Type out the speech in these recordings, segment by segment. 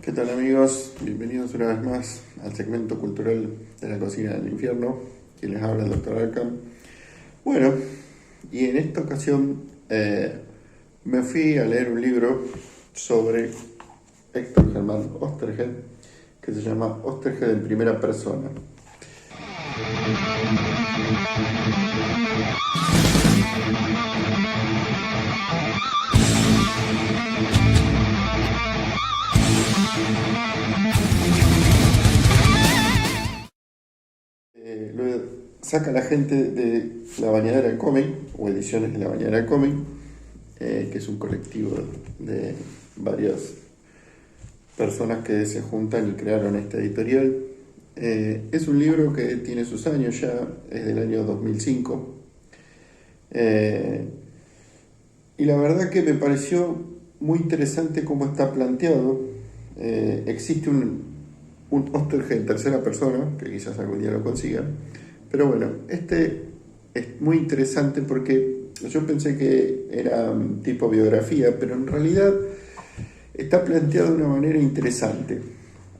¿Qué tal amigos? Bienvenidos una vez más al segmento cultural de la cocina del infierno. Quien les habla el Dr. Arkham. Bueno, y en esta ocasión me fui a leer un libro sobre Héctor Germán Oesterheld que se llama Oesterheld en primera persona. Lo saca la gente de La Bañadera del Cómic, o Ediciones de La Bañadera del Cómic, que es un colectivo de varias personas que se juntan y crearon esta editorial. Es un libro que tiene sus años ya, es del año 2005. Y la verdad que me pareció muy interesante cómo está planteado. Existe un Oesterheld en tercera persona, que quizás algún día lo consiga. Pero bueno, este es muy interesante porque yo pensé que era tipo biografía, pero en realidad está planteado de una manera interesante.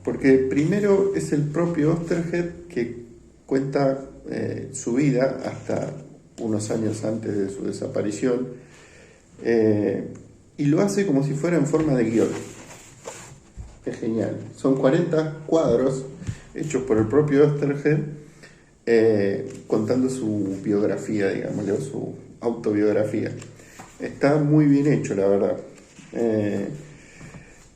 Porque primero es el propio Oesterheld que cuenta su vida hasta unos años antes de su desaparición, y lo hace como si fuera en forma de guión. Es genial. Son 40 cuadros hechos por el propio Oesterheld, contando su biografía, digamos, o su autobiografía. Está muy bien hecho, la verdad.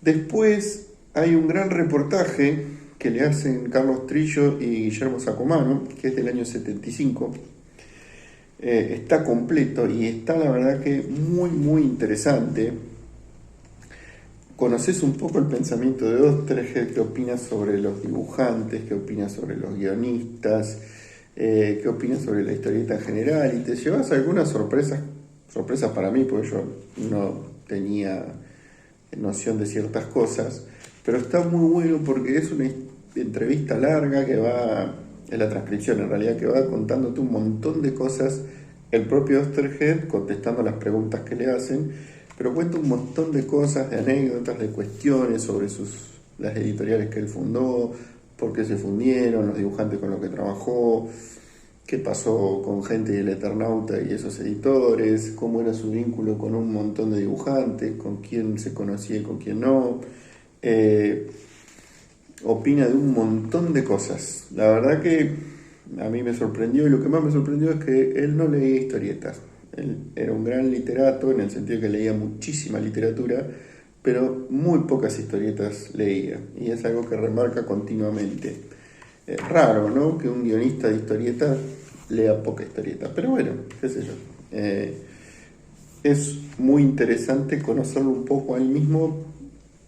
Después hay un gran reportaje que le hacen Carlos Trillo y Guillermo Sacomano, que es del año 75. Está completo y está, la verdad, que muy interesante. Conoces un poco el pensamiento de Oesterheld, qué opinas sobre los dibujantes, qué opinas sobre los guionistas, qué opinas sobre la historieta en general, y te llevas algunas sorpresas para mí, porque yo no tenía noción de ciertas cosas, pero está muy bueno porque es una entrevista larga que va, es la transcripción en realidad, que va contándote un montón de cosas, el propio Oesterheld contestando las preguntas que le hacen, pero cuenta un montón de cosas, de anécdotas, de cuestiones sobre las editoriales que él fundó, por qué se fundieron, los dibujantes con los que trabajó, qué pasó con gente del Eternauta y esos editores, cómo era su vínculo con un montón de dibujantes, con quién se conocía y con quién no. Opina de un montón de cosas. La verdad que a mí me sorprendió, y lo que más me sorprendió es que él no leía historietas. Él era un gran literato en el sentido de que leía muchísima literatura, pero muy pocas historietas leía, y es algo que remarca continuamente. Es raro, ¿no?, que un guionista de historietas lea poca historieta, pero bueno, qué sé yo. Es muy interesante conocerlo un poco a él mismo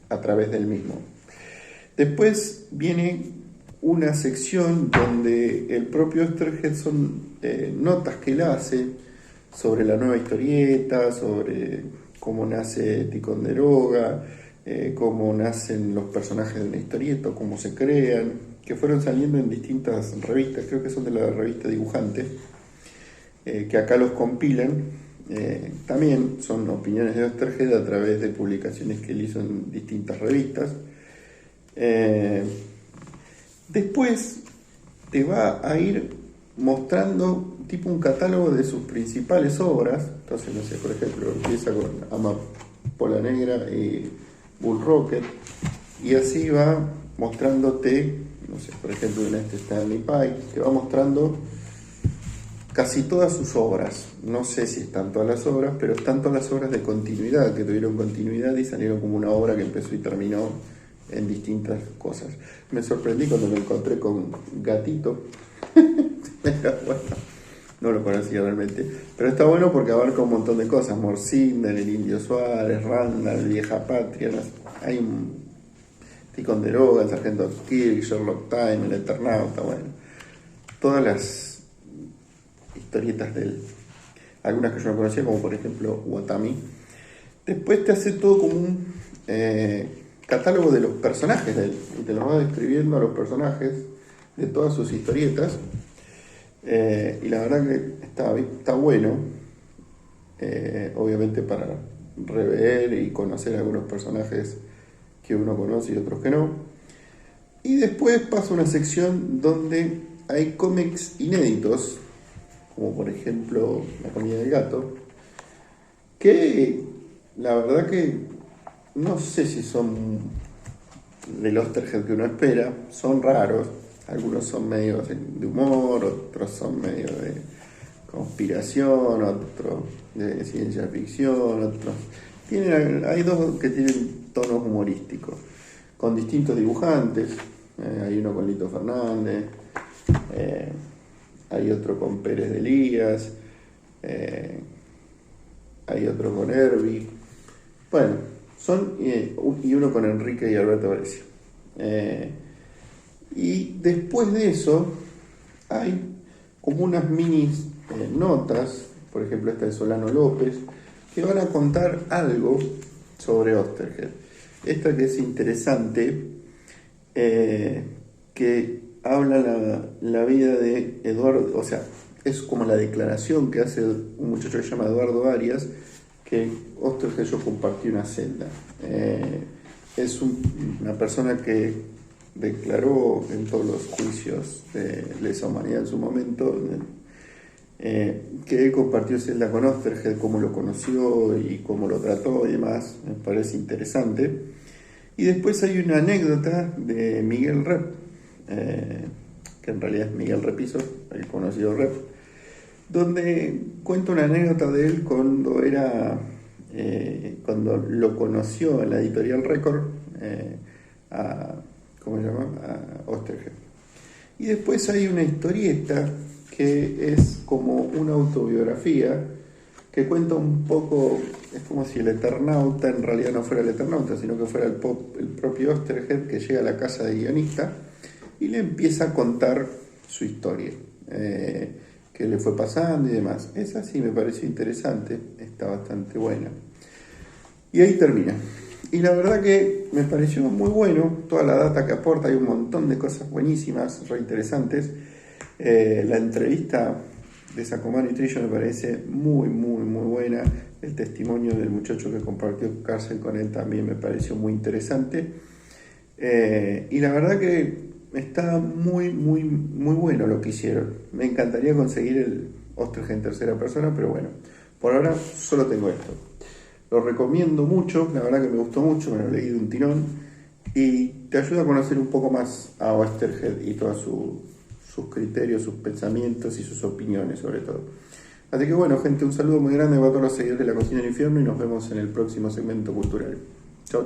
a través del mismo. Después viene una sección donde el propio Oesterheld son notas que él hace sobre la nueva historieta, sobre cómo nace Ticonderoga, cómo nacen los personajes de una historieta, cómo se crean, que fueron saliendo en distintas revistas, creo que son de la revista Dibujante, que acá los compilan. También son opiniones de Oesterheld a través de publicaciones que él hizo en distintas revistas. Después te va a ir mostrando tipo un catálogo de sus principales obras. Entonces, no sé, por ejemplo, empieza con Amapola Negra y Bull Rocket, y así va mostrándote, no sé, por ejemplo, en este Stanley Pike, te va mostrando casi todas sus obras. No sé si están todas las obras, pero están todas las obras de continuidad, que tuvieron continuidad y salieron como una obra que empezó y terminó en distintas cosas. Me sorprendí cuando me encontré con Gatito. Pero bueno, no lo conocía realmente, pero está bueno porque abarca un montón de cosas: Morcinder, el Indio Suárez, Randall, Vieja Patria, hay un Ticonderoga, el Sargento Kirk, Sherlock Time, el Eternauta, bueno, todas las historietas de él, algunas que yo no conocía, como por ejemplo Watami. Después te hace todo como un catálogo de los personajes de él, y te los va describiendo a los personajes de todas sus historietas. Y la verdad que está bueno, obviamente para rever y conocer algunos personajes que uno conoce y otros que no. Y después pasa una sección donde hay cómics inéditos, como por ejemplo La comida del gato, que la verdad que no sé si son del Osterheld que uno espera, son raros, algunos son medio de humor, otros son medio de conspiración, otros de ciencia ficción, otros hay dos que tienen tonos humorísticos, con distintos dibujantes, hay uno con Lito Fernández, hay otro con Pérez de Elías, hay otro con Herbie, bueno, y uno con Enrique y Alberto Brescia. Y después de eso hay como unas mini notas, por ejemplo esta de Solano López, que van a contar algo sobre Osterheld. Esta que es interesante, que habla la vida de Eduardo, o sea, es como la declaración que hace un muchacho que se llama Eduardo Arias, que Osterheld yo compartí una celda. Es una persona que declaró en todos los juicios de lesa humanidad en su momento, que él compartió celda con Osterheld, cómo lo conoció y cómo lo trató y demás, me parece interesante. Y después hay una anécdota de Miguel Rep, que en realidad es Miguel Repiso, el conocido Rep, donde cuenta una anécdota de él cuando lo conoció en la editorial Record, a Osterheld. Y después hay una historieta que es como una autobiografía que cuenta un poco, es como si el Eternauta en realidad no fuera el Eternauta, sino que fuera el propio Osterheld, que llega a la casa de guionista y le empieza a contar su historia, qué le fue pasando y demás. Esa sí me pareció interesante, está bastante buena. Y ahí termina. Y la verdad que me pareció muy bueno toda la data que aporta, hay un montón de cosas buenísimas, re interesantes. La entrevista de Sacomano y Trillo me parece muy buena. El testimonio del muchacho que compartió cárcel con él también me pareció muy interesante. Y la verdad que está muy bueno lo que hicieron. Me encantaría conseguir el Osterheld en tercera persona, pero bueno, por ahora solo tengo esto. Lo recomiendo mucho, la verdad que me gustó mucho, me lo leí de un tirón y te ayuda a conocer un poco más a Osterheld y todos sus criterios, sus pensamientos y sus opiniones sobre todo. Así que bueno, gente, un saludo muy grande para todos los seguidores de La Cocina del Infierno y nos vemos en el próximo segmento cultural. Chau.